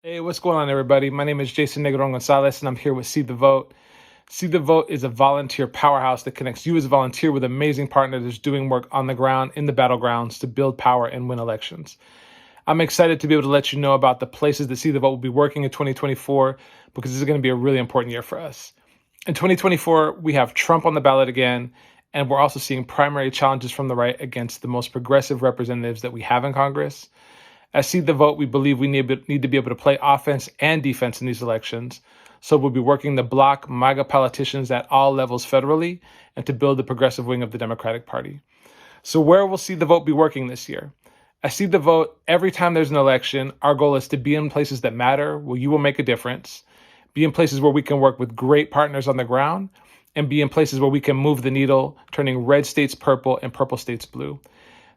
Hey, what's going on, everybody? My name is Jason Negron Gonzalez, and I'm here with See the Vote. See the Vote is a volunteer powerhouse that connects you as a volunteer with amazing partners doing work on the ground in the battlegrounds to build power and win elections. I'm excited to be able to let you know about the places that See the Vote will be working in 2024 because this is going to be a really important year for us. In 2024, we have Trump on the ballot again, and we're also seeing primary challenges from the right against the most progressive representatives that we have in Congress. At See the Vote, we believe we need to be able to play offense and defense in these elections. So we'll be working to block MAGA politicians at all levels federally and to build the progressive wing of the Democratic Party. So where will See the Vote be working this year? I See the Vote, every time there's an election, our goal is to be in places that matter, where you will make a difference, be in places where we can work with great partners on the ground, and be in places where we can move the needle, turning red states purple and purple states blue.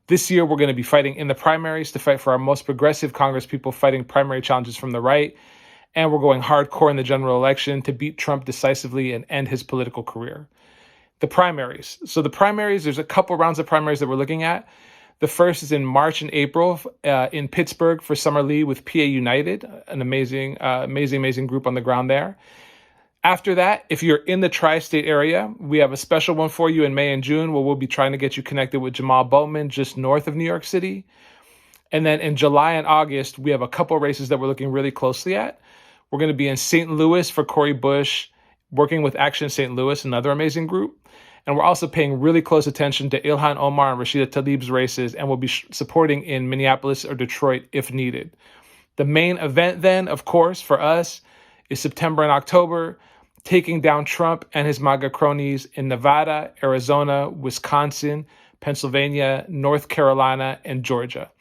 This year, we're going to be fighting in the primaries to fight for our most progressive Congresspeople fighting primary challenges from the right. And we're going hardcore in the general election to beat Trump decisively and end his political career. The primaries. So the primaries, there's a couple rounds of primaries that we're looking at. The first is in March and April in Pittsburgh for Summer Lee with PA United, an amazing group on the ground there. After that, if you're in the tri-state area, we have a special one for you in May and June where we'll be trying to get you connected with Jamal Bowman just north of New York City. And then in July and August, we have a couple races that we're looking really closely at. We're going to be in St. Louis for Cori Bush, working with Action St. Louis, another amazing group. And we're also paying really close attention to Ilhan Omar and Rashida Tlaib's races, and we'll be supporting in Minneapolis or Detroit if needed. The main event then, of course, for us is September and October, taking down Trump and his MAGA cronies in Nevada, Arizona, Wisconsin, Pennsylvania, North Carolina, and Georgia.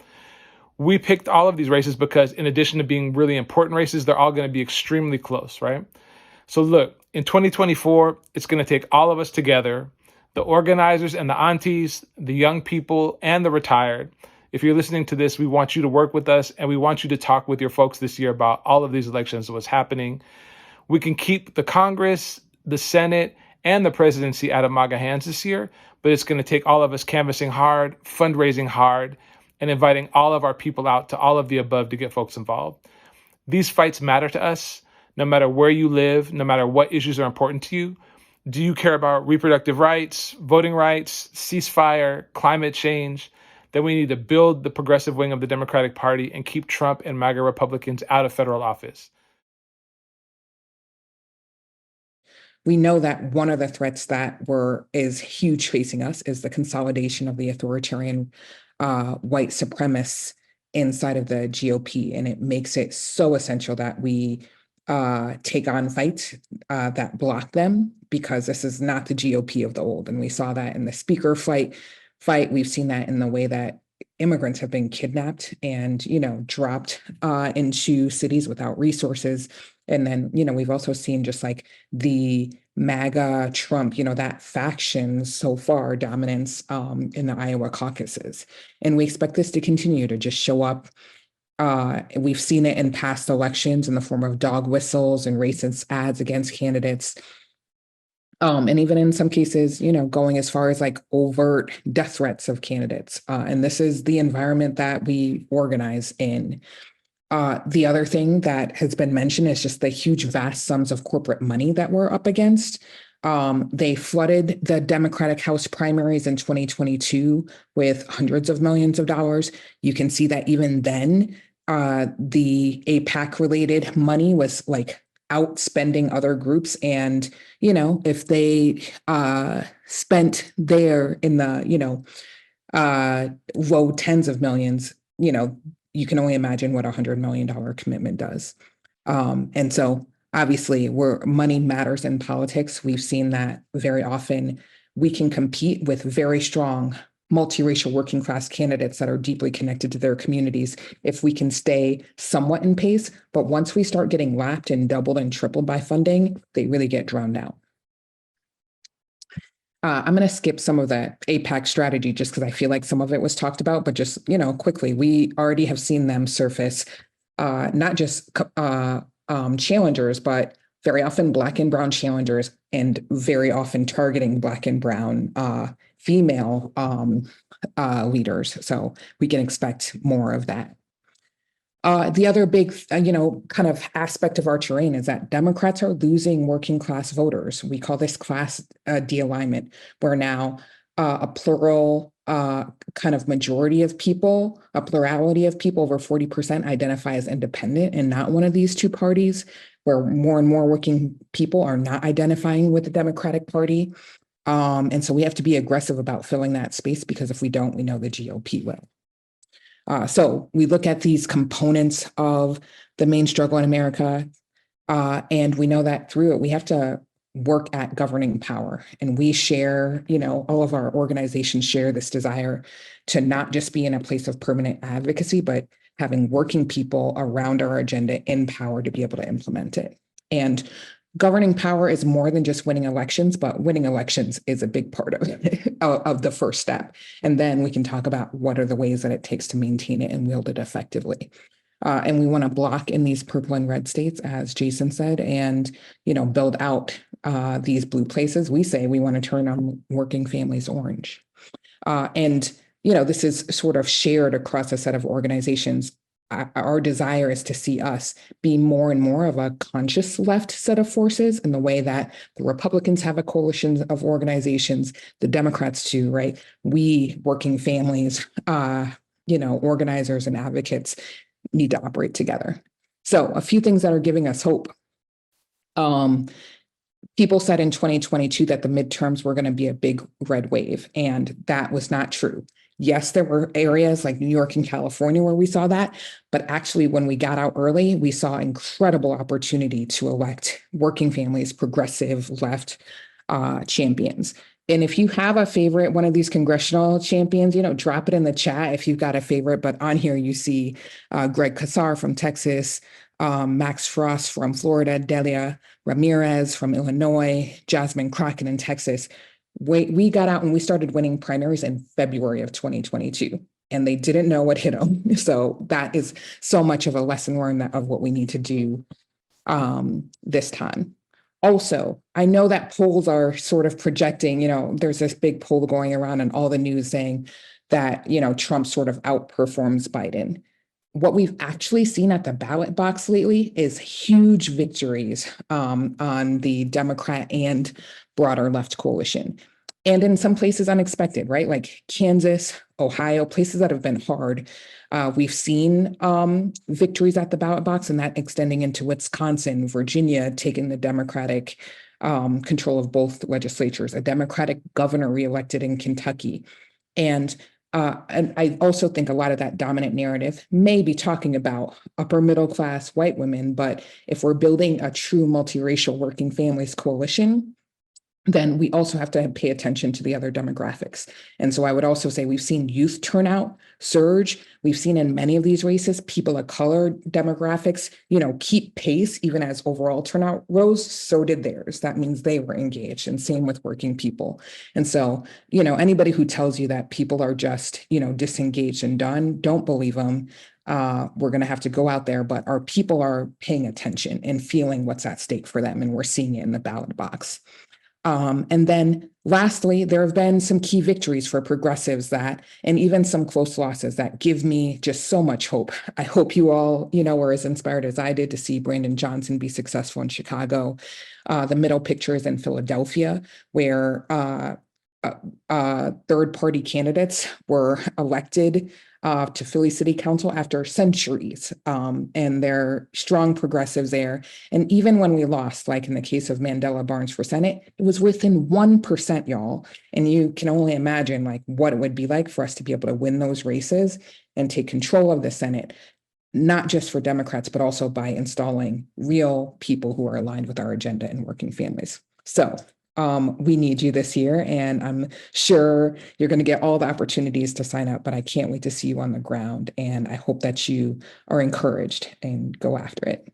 We picked all of these races because in addition to being really important races, they're all going to be extremely close, right? So look, in 2024, it's going to take all of us together, the organizers and the aunties, the young people, and the retired. If you're listening to this, we want you to work with us, and we want you to talk with your folks this year about all of these elections and what's happening. We can keep the Congress, the Senate, and the presidency out of MAGA hands this year, but it's going to take all of us canvassing hard, fundraising hard, and inviting all of our people out to all of the above to get folks involved. These fights matter to us, no matter where you live, no matter what issues are important to you. Do you care about reproductive rights, voting rights, ceasefire, climate change? Then we need to build the progressive wing of the Democratic Party and keep Trump and MAGA Republicans out of federal office. We know that one of the threats that is huge facing us is the consolidation of the authoritarian white supremacists inside of the GOP. And it makes it so essential that we take on fights that block them, because this is not the GOP of the old. And we saw that in the speaker fight. We've seen that in the way that immigrants have been kidnapped and, dropped into cities without resources. And then, we've also seen just like the MAGA Trump, that faction so far dominance in the Iowa caucuses. And we expect this to continue to just show up. We've seen it in past elections in the form of dog whistles and racist ads against candidates. And even in some cases, going as far as like overt death threats of candidates. And this is the environment that we organize in. The other thing that has been mentioned is just the huge, vast sums of corporate money that we're up against. They flooded the Democratic House primaries in 2022 with hundreds of millions of dollars. You can see that even then, the APAC related money was like outspending other groups. And, if they spent there in the, low tens of millions, you can only imagine what $100 million commitment does. And so obviously where money matters in politics, we've seen that very often we can compete with very strong multiracial working class candidates that are deeply connected to their communities if we can stay somewhat in pace. But once we start getting lapped and doubled and tripled by funding, they really get drowned out. I'm going to skip some of the APAC strategy just because I feel like some of it was talked about, but just, quickly, we already have seen them surface not just challengers, but very often Black and brown challengers, and very often targeting Black and brown female leaders. So we can expect more of that. The other big, kind of aspect of our terrain is that Democrats are losing working class voters. We call this class de-alignment, where now a plural kind of majority of people, a plurality of people, over 40% identify as independent and not one of these two parties, where more and more working people are not identifying with the Democratic Party. And so we have to be aggressive about filling that space, because if we don't, we know the GOP will. So we look at these components of the main struggle in America, and we know that through it, we have to work at governing power. And we share, all of our organizations share this desire to not just be in a place of permanent advocacy, but having working people around our agenda in power to be able to implement it. And governing power is more than just winning elections, but winning elections is a big part of it, of the first step. And then we can talk about what are the ways that it takes to maintain it and wield it effectively. And we want to block in these purple and red states, as Jason said, and build out these blue places. We say we want to turn on working families orange. And this is sort of shared across a set of organizations. Our desire is to see us be more and more of a conscious left set of forces, in the way that the Republicans have a coalition of organizations, the Democrats too, right? We, working families, organizers and advocates, need to operate together. So a few things that are giving us hope. People said in 2022 that the midterms were going to be a big red wave, and that was not true. Yes, there were areas like New York and California where we saw that, but actually when we got out early, we saw incredible opportunity to elect working families, progressive left champions. And if you have a favorite, one of these congressional champions, drop it in the chat if you've got a favorite. But on here, you see Greg Casar from Texas, Max Frost from Florida, Delia Ramirez from Illinois, Jasmine Crockett in Texas. We got out and we started winning primaries in February of 2022, and they didn't know what hit them. So that is so much of a lesson learned of what we need to do this time. Also, I know that polls are sort of projecting, there's this big poll going around and all the news saying that, Trump sort of outperforms Biden. What we've actually seen at the ballot box lately is huge victories on the Democrat and broader left coalition. And in some places unexpected, right? Like Kansas, Ohio, places that have been hard. We've seen victories at the ballot box, and that extending into Wisconsin, Virginia, taking the Democratic control of both legislatures, a Democratic governor reelected in Kentucky. And I also think a lot of that dominant narrative may be talking about upper middle class white women, but if we're building a true multiracial working families coalition, then we also have to pay attention to the other demographics. And so I would also say we've seen youth turnout surge. We've seen in many of these races, people of color demographics, keep pace, even as overall turnout rose, so did theirs. That means they were engaged, and same with working people. And so, anybody who tells you that people are just, disengaged and done, don't believe them. We're going to have to go out there, but our people are paying attention and feeling what's at stake for them. And we're seeing it in the ballot box. And then lastly, there have been some key victories for progressives and even some close losses that give me just so much hope. I hope you all, were as inspired as I did to see Brandon Johnson be successful in Chicago. The middle picture is in Philadelphia, where third-party candidates were elected to Philly City Council after centuries, and they're strong progressives there. And even when we lost, like in the case of Mandela Barnes for Senate, it was within 1%, y'all. And you can only imagine what it would be like for us to be able to win those races and take control of the Senate, not just for Democrats, but also by installing real people who are aligned with our agenda and working families. So we need you this year, and I'm sure you're going to get all the opportunities to sign up, but I can't wait to see you on the ground. And I hope that you are encouraged and go after it.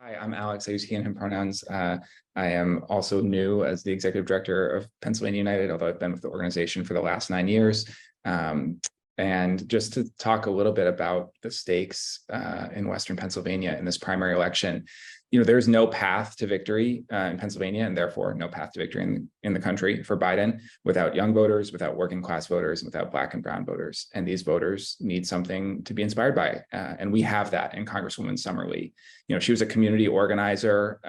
Hi, I'm Alex. I use he and him pronouns. I am also new as the executive director of Pennsylvania United, although I've been with the organization for the last 9 years. And just to talk a little bit about the stakes in Western Pennsylvania in this primary election, there's no path to victory in Pennsylvania, and therefore no path to victory in the country for Biden without young voters, without working class voters, and without Black and brown voters. And these voters need something to be inspired by. And we have that in Congresswoman Summer Lee. She was a community organizer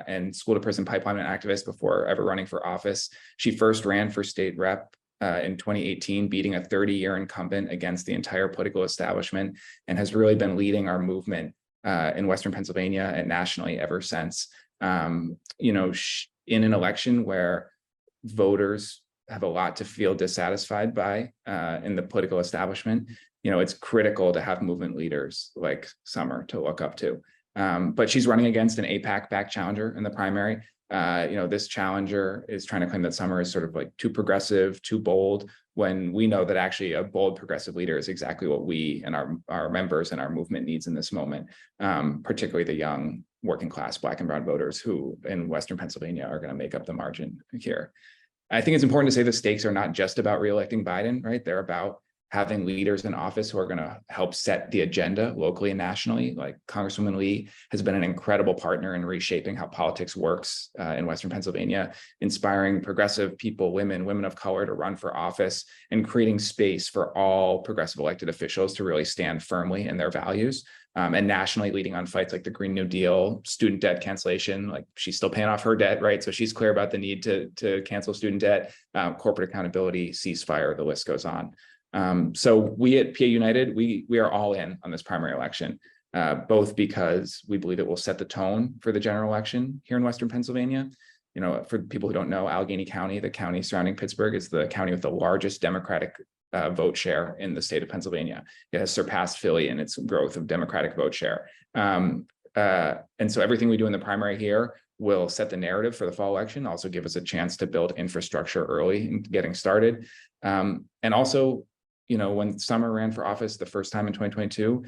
and school to prison pipeline activist before ever running for office. She first ran for state rep in 2018, beating a 30-year incumbent against the entire political establishment, and has really been leading our movement in Western Pennsylvania and nationally ever since. In an election where voters have a lot to feel dissatisfied by in the political establishment, it's critical to have movement leaders like Summer to look up to. But she's running against an AIPAC-backed challenger in the primary. This challenger is trying to claim that Summer is sort of like too progressive, too bold, when we know that actually a bold progressive leader is exactly what we and our members and our movement needs in this moment, particularly the young working class Black and brown voters who in Western Pennsylvania are going to make up the margin here. I think it's important to say the stakes are not just about reelecting Biden, right? They're about having leaders in office who are going to help set the agenda locally and nationally. Like Congresswoman Lee has been an incredible partner in reshaping how politics works in Western Pennsylvania, inspiring progressive people, women of color to run for office, and creating space for all progressive elected officials to really stand firmly in their values. And nationally leading on fights like the Green New Deal, student debt cancellation, like she's still paying off her debt, right? So she's clear about the need to cancel student debt, corporate accountability, ceasefire, the list goes on. So we at PA United, we are all in on this primary election, both because we believe it will set the tone for the general election here in Western Pennsylvania. For people who don't know, Allegheny County, the county surrounding Pittsburgh, is the county with the largest Democratic vote share in the state of Pennsylvania. It has surpassed Philly in its growth of Democratic vote share. And so everything we do in the primary here will set the narrative for the fall election, also give us a chance to build infrastructure early in getting started. And also, when Summer ran for office the first time in 2022,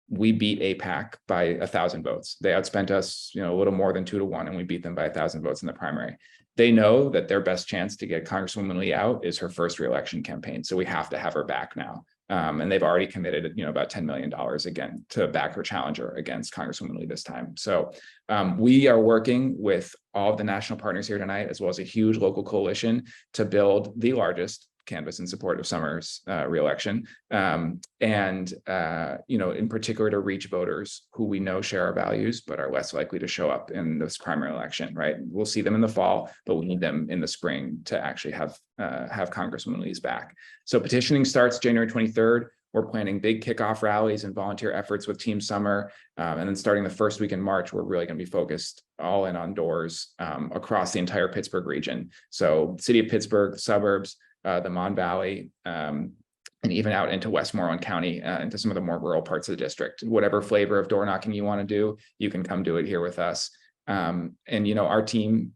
we beat AIPAC by 1,000 votes. They outspent us, a little more than 2-1, and we beat them by 1,000 votes in the primary. They know that their best chance to get Congresswoman Lee out is her first reelection campaign. So we have to have her back now. And they've already committed, about $10 million again to back her challenger against Congresswoman Lee this time. So we are working with all of the national partners here tonight, as well as a huge local coalition to build the largest canvas in support of Summer's reelection, in particular to reach voters who we know share our values but are less likely to show up in this primary election. Right, we'll see them in the fall, but we need them in the spring to actually have Congresswoman Lee's back. So petitioning starts January 23rd. We're planning big kickoff rallies and volunteer efforts with Team Summer, and then starting the first week in March, we're really going to be focused all in on doors across the entire Pittsburgh region. So, city of Pittsburgh, suburbs, the Mon Valley, and even out into Westmoreland County, into some of the more rural parts of the district. Whatever flavor of door knocking you want to do, you can come do it here with us. Our team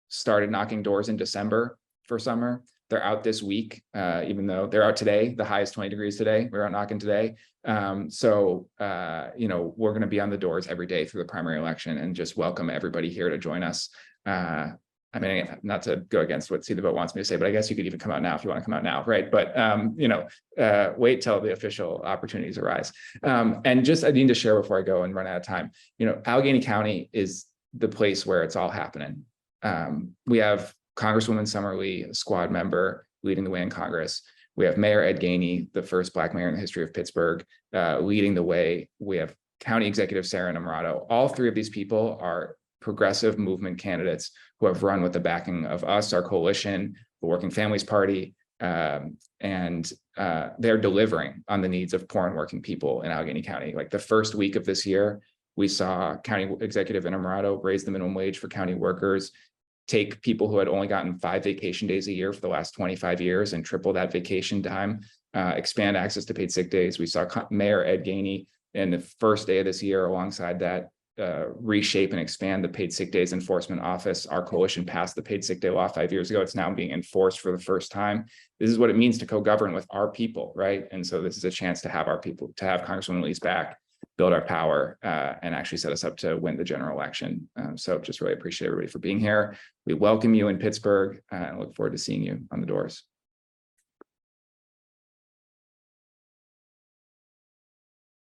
started knocking doors in December for Summer. They're out this week, even though they're out today. The high is 20 degrees today. We're out knocking today. We're going to be on the doors every day through the primary election and just welcome everybody here to join us. Not to go against what See the Vote wants me to say, but I guess you could even come out now if you want to come out now, right? But, wait till the official opportunities arise. And just I need to share before I go and run out of time, Allegheny County is the place where it's all happening. We have Congresswoman Summer Lee, a squad member, leading the way in Congress. We have Mayor Ed Gainey, the first Black mayor in the history of Pittsburgh, leading the way. We have County Executive Sarah Namrato. All three of these people are progressive movement candidates who have run with the backing of us, our coalition, the Working Families Party, and they're delivering on the needs of poor and working people in Allegheny County. Like the first week of this year, we saw County Executive Namrato raise the minimum wage for county workers, take people who had only gotten 5 vacation days a year for the last 25 years and triple that vacation time, expand access to paid sick days. We saw Mayor Ed Gainey in the first day of this year, alongside that, reshape and expand the paid sick days enforcement office. Our coalition passed the paid sick day law 5 years ago. It's now being enforced for the first time. This is what it means to co-govern with our people, right? And so this is a chance to have our people, to have Congresswoman Lee's back, build our power, and actually set us up to win the general election. So just really appreciate everybody for being here. We welcome you in Pittsburgh and look forward to seeing you on the doors.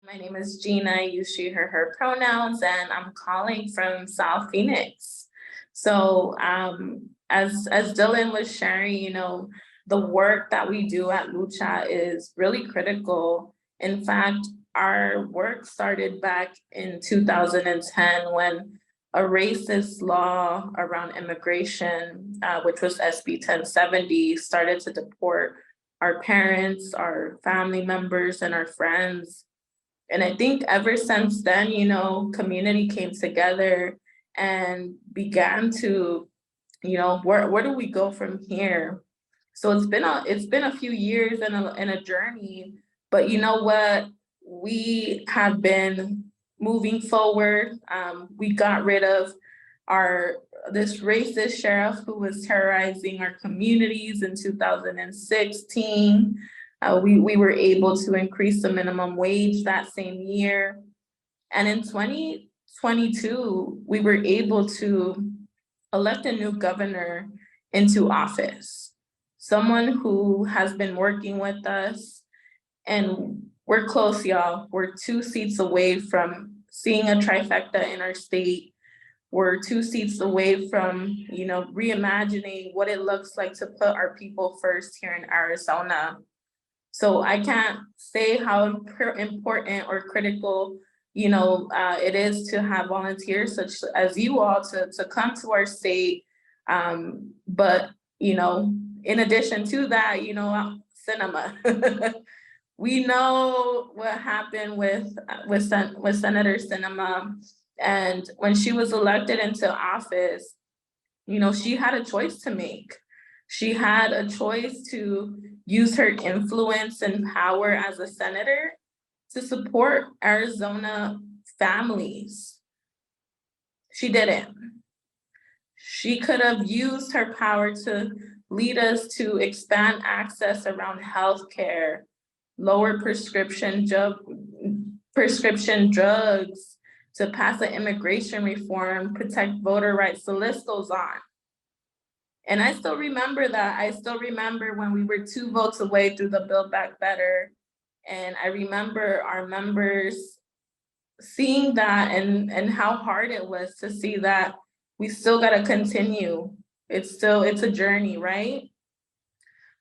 My name is Gina. I use she, her pronouns, and I'm calling from South Phoenix. So as Dylan was sharing, you know, the work that we do at LUCHA is really critical. In fact, our work started back in 2010 when a racist law around immigration, which was SB 1070, started to deport our parents, our family members, and our friends. And I think ever since then, you know, community came together and began to, you know, where do we go from here? So it's been a few years and a journey, but you know what? We have been moving forward. We got rid of this racist sheriff who was terrorizing our communities in 2016. We were able to increase the minimum wage that same year. And in 2022, we were able to elect a new governor into office, someone who has been working with us. And we're close, y'all. We're 2 seats away from seeing a trifecta in our state. We're 2 seats away from, you know, reimagining what it looks like to put our people first here in Arizona. So I can't say how important or critical, you know, it is to have volunteers such as you all to come to our state. But, you know, in addition to that, you know, cinema. We know what happened with Senator Sinema, and when she was elected into office, you know, she had a choice to make. She had a choice to use her influence and power as a senator to support Arizona families. She didn't. She could have used her power to lead us to expand access around healthcare, lower prescription drugs, to pass an immigration reform, protect voter rights, the list goes on. And I still remember that. I still remember when we were 2 votes away through the Build Back Better. And I remember our members seeing that and how hard it was to see that we still gotta continue. It's a journey, right?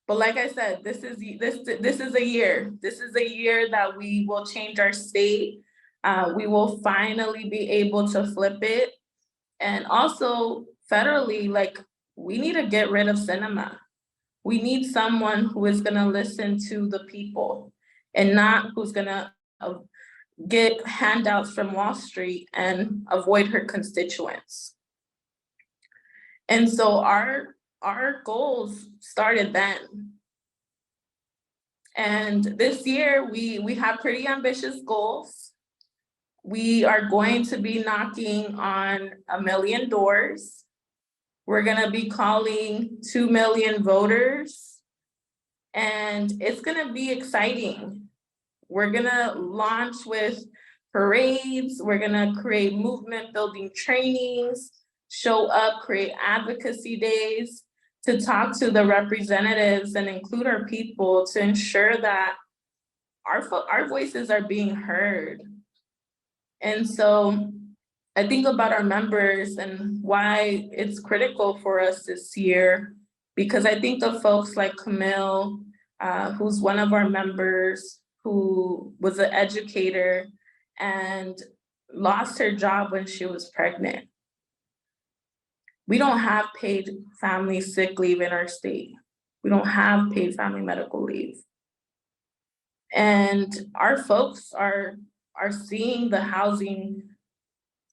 But like I said, this is a year. This is a year that we will change our state. We will finally be able to flip it. And also federally, like, we need to get rid of cinema. We need someone who is gonna listen to the people and not who's gonna get handouts from Wall Street and avoid her constituents. And so our goals started then. And this year we have pretty ambitious goals. We are going to be knocking on 1 million doors. We're gonna be calling 2 million voters, and it's gonna be exciting. We're gonna launch with parades. We're gonna create movement building trainings, show up, create advocacy days to talk to the representatives and include our people to ensure that our voices are being heard. And so I think about our members and why it's critical for us this year, because I think of folks like Camille, who's one of our members, who was an educator and lost her job when she was pregnant. We don't have paid family sick leave in our state. We don't have paid family medical leave. And our folks are seeing the housing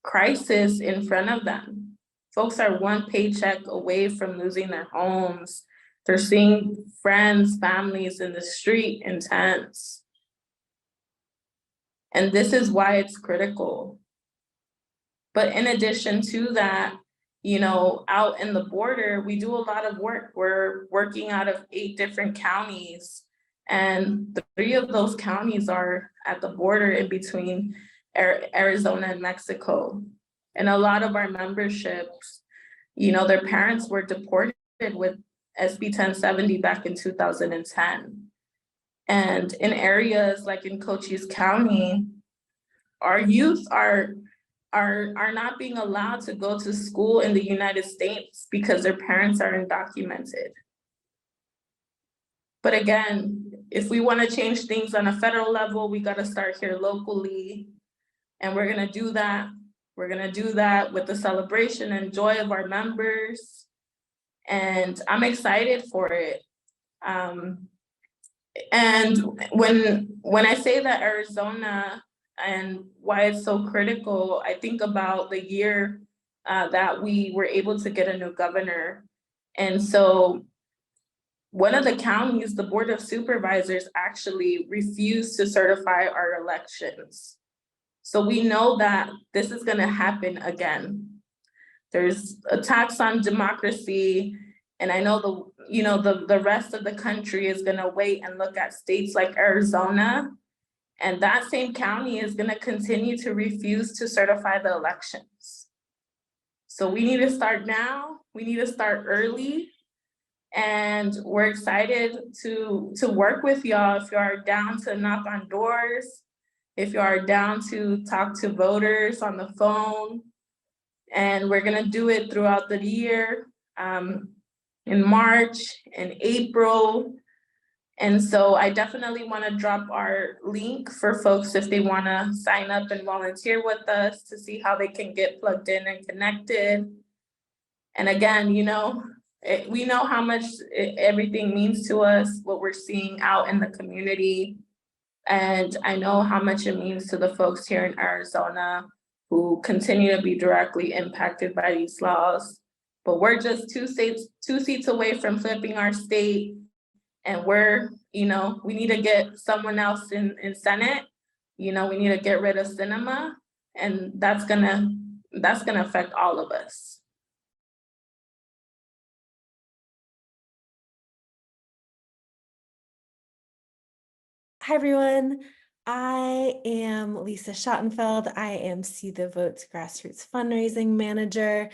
crisis in front of them. Folks are 1 paycheck away from losing their homes. They're seeing friends, families in the street in tents. And this is why it's critical. But in addition to that, you know, out in the border, we do a lot of work. We're working out of 8 different counties, and 3 of those counties are at the border in between Arizona and Mexico. And a lot of our memberships, you know, their parents were deported with SB 1070 back in 2010. And in areas like in Cochise County, our youth are not being allowed to go to school in the United States because their parents are undocumented. But again, if we want to change things on a federal level, we got to start here locally. And we're going to do that. We're going to do that with the celebration and joy of our members. And I'm excited for it. And when I say that Arizona and why it's so critical, I think about the year that we were able to get a new governor. And so one of the counties, the Board of Supervisors, actually refused to certify our elections. So we know that this is going to happen again. There's attacks on democracy, and I know the rest of the country is going to wait and look at states like Arizona, and that same county is going to continue to refuse to certify the elections. So we need to start now. We need to start early. And we're excited to work with y'all. If you are down to knock on doors, if you are down to talk to voters on the phone, and we're gonna do it throughout the year, in March, in April. And so I definitely wanna drop our link for folks if they wanna sign up and volunteer with us to see how they can get plugged in and connected. And again, we know how much everything means to us, what we're seeing out in the community. And I know how much it means to the folks here in Arizona who continue to be directly impacted by these laws. But we're just two seats away from flipping our state. And we need to get someone else in Senate. We need to get rid of cinema, and that's gonna affect all of us. Hi, everyone. I am Lisa Schottenfeld. I am See the Vote's Grassroots Fundraising Manager.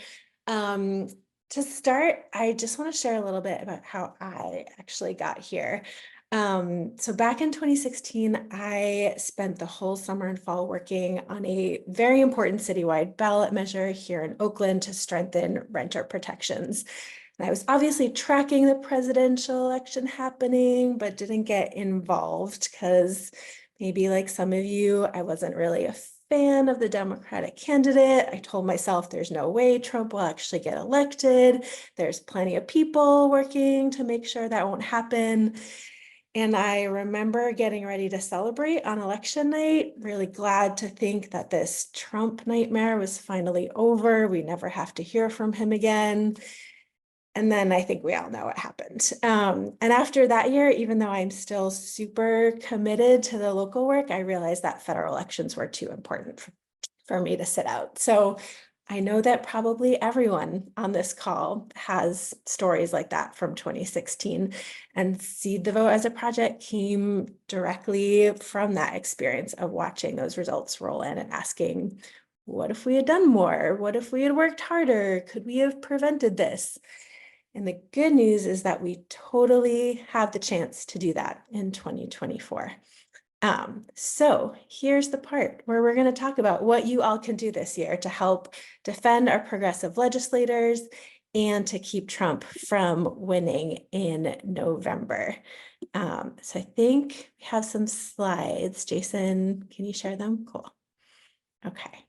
To start, I just want to share a little bit about how I actually got here. So back in 2016, I spent the whole summer and fall working on a very important citywide ballot measure here in Oakland to strengthen renter protections. And I was obviously tracking the presidential election happening, but didn't get involved because maybe like some of you, I wasn't really a fan of the Democratic candidate. I told myself there's no way Trump will actually get elected. There's plenty of people working to make sure that won't happen. And I remember getting ready to celebrate on election night, really glad to think that this Trump nightmare was finally over. We never have to hear from him again. And then I think we all know what happened. And after that year, even though I'm still super committed to the local work, I realized that federal elections were too important for me to sit out. So I know that probably everyone on this call has stories like that from 2016, and Seed the Vote as a project came directly from that experience of watching those results roll in and asking, what if we had done more? What if we had worked harder? Could we have prevented this? And the good news is that we totally have the chance to do that in 2024. So here's the part where we're going to talk about what you all can do this year to help defend our progressive legislators and to keep Trump from winning in November. So I think we have some slides. Jason, can you share them? Cool. Okay.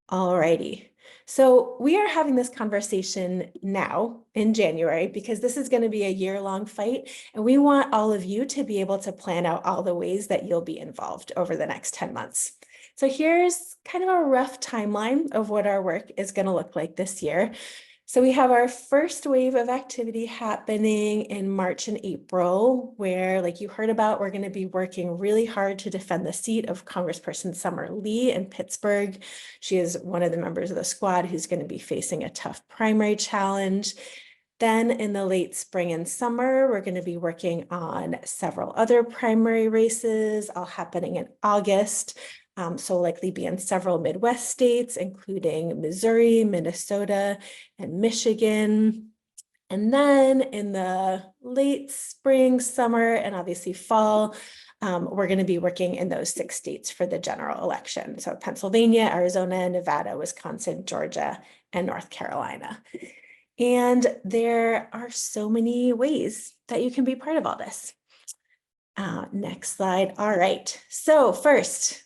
All righty. So we are having this conversation now in January because this is going to be a year-long fight, and we want all of you to be able to plan out all the ways that you'll be involved over the next 10 months. So here's kind of a rough timeline of what our work is going to look like this year. So we have our first wave of activity happening in March and April, where, like you heard about, we're going to be working really hard to defend the seat of Congressperson Summer Lee in Pittsburgh. She is one of the members of the squad who's going to be facing a tough primary challenge. Then in the late spring and summer, we're going to be working on several other primary races, all happening in August. So likely be in several Midwest states, including Missouri, Minnesota, and Michigan. And then in the late spring, summer, and obviously fall, we're going to be working in those 6 states for the general election. So Pennsylvania, Arizona, Nevada, Wisconsin, Georgia, and North Carolina. And there are so many ways that you can be part of all this. Next slide. All right. So first,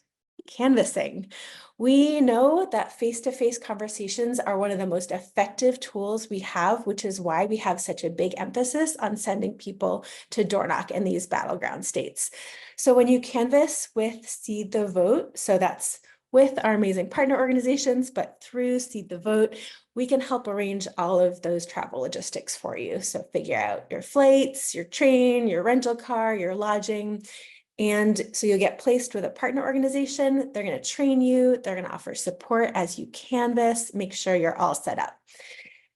canvassing. We know that face-to-face conversations are one of the most effective tools we have, which is why we have such a big emphasis on sending people to door knock in these battleground states. So when you canvass with Seed the Vote, so that's with our amazing partner organizations, but through Seed the Vote, we can help arrange all of those travel logistics for you. So figure out your flights, your train, your rental car, your lodging. And so you'll get placed with a partner organization. They're going to train you. They're going to offer support as you canvass, make sure you're all set up.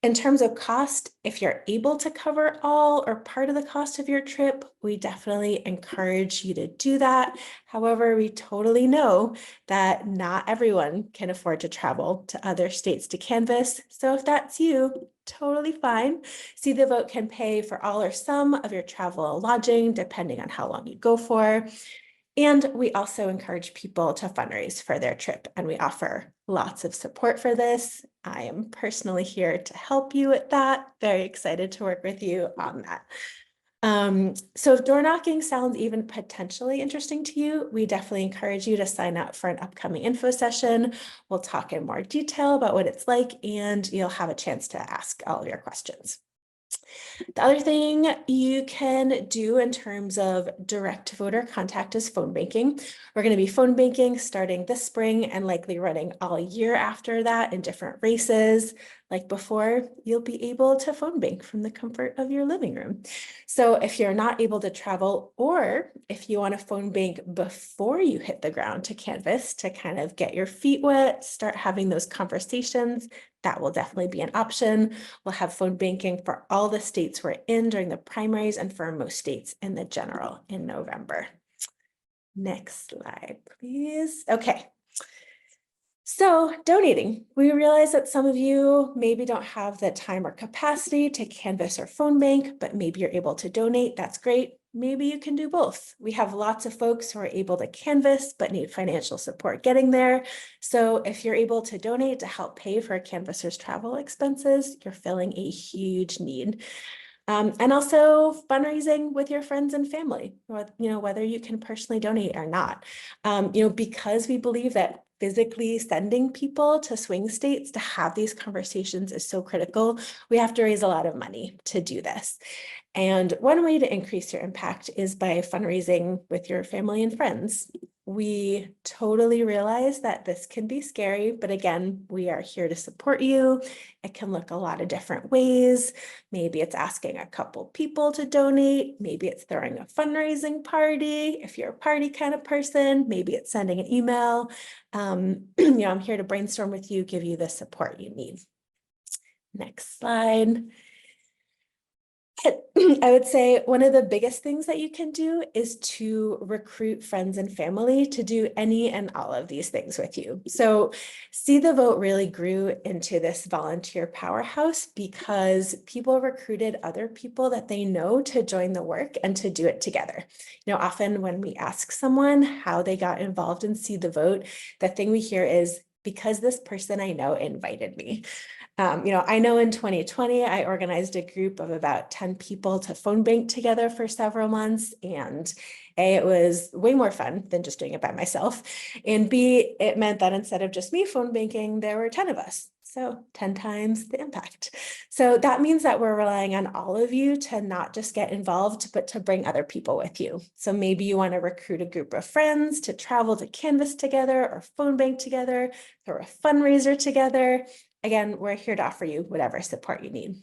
In terms of cost, if you're able to cover all or part of the cost of your trip, we definitely encourage you to do that. However, we totally know that not everyone can afford to travel to other states to canvass. So if that's you, totally fine. Seed the Vote can pay for all or some of your travel and lodging, depending on how long you go for. And we also encourage people to fundraise for their trip, and we offer lots of support for this. I am personally here to help you with that. Very excited to work with you on that. So if door knocking sounds even potentially interesting to you, we definitely encourage you to sign up for an upcoming info session. We'll talk in more detail about what it's like, and you'll have a chance to ask all of your questions. The other thing you can do in terms of direct voter contact is phone banking. We're going to be phone banking starting this spring and likely running all year after that in different races. Like before, you'll be able to phone bank from the comfort of your living room. So if you're not able to travel, or if you want to phone bank before you hit the ground to canvass to kind of get your feet wet, start having those conversations, that will definitely be an option. We'll have phone banking for all the states we're in during the primaries and for most states in the general in November. Next slide, please. Okay. So donating, we realize that some of you maybe don't have the time or capacity to canvass or phone bank, but maybe you're able to donate. That's great. Maybe you can do both. We have lots of folks who are able to canvass, but need financial support getting there. So if you're able to donate to help pay for a canvasser's travel expenses, you're filling a huge need. And also fundraising with your friends and family, whether you can personally donate or not, because we believe that physically sending people to swing states to have these conversations is so critical. We have to raise a lot of money to do this. And one way to increase your impact is by fundraising with your family and friends. We totally realize that this can be scary, but again, we are here to support you. It can look a lot of different ways. Maybe it's asking a couple people to donate. Maybe it's throwing a fundraising party. If you're a party kind of person, maybe it's sending an email. I'm here to brainstorm with you, give you the support you need. Next slide. I would say one of the biggest things that you can do is to recruit friends and family to do any and all of these things with you. So See the Vote really grew into this volunteer powerhouse because people recruited other people that they know to join the work and to do it together. Often when we ask someone how they got involved in See the Vote, the thing we hear is, because this person I know invited me. I know in 2020, I organized a group of about 10 people to phone bank together for several months. And A, it was way more fun than just doing it by myself. And B, it meant that instead of just me phone banking, there were 10 of us. So 10 times the impact. So that means that we're relying on all of you to not just get involved, but to bring other people with you. So maybe you want to recruit a group of friends to travel to canvass together or phone bank together or a fundraiser together. Again, we're here to offer you whatever support you need.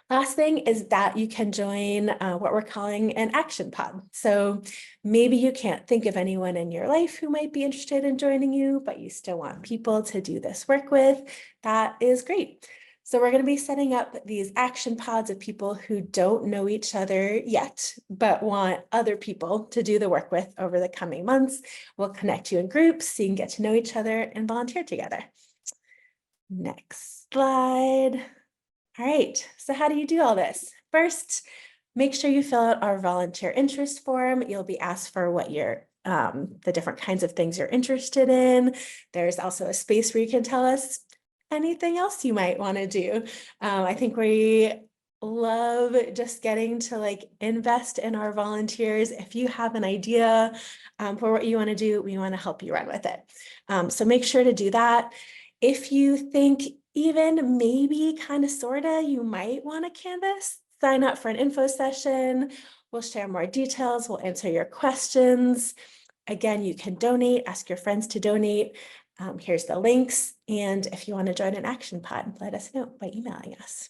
Last thing is that you can join what we're calling an action pod. So maybe you can't think of anyone in your life who might be interested in joining you, but you still want people to do this work with. That is great. So we're going to be setting up these action pods of people who don't know each other yet, but want other people to do the work with over the coming months. We'll connect you in groups so you can get to know each other and volunteer together. Next slide. All right, so how do you do all this? First, Make sure you fill out our volunteer interest form. You'll be asked for what the different kinds of things you're interested in. There's also a space where you can tell us anything else you might want to do. I think we love just getting to like invest in our volunteers. If you have an idea for what you want to do, we want to help you run with it. So make sure to do that. If you think even maybe kind of sorta you might want to canvas, sign up for an info session. We'll share more details. We'll answer your questions. Again, you can donate, ask your friends to donate. Here's the links. And if you want to join an action pod, let us know by emailing us.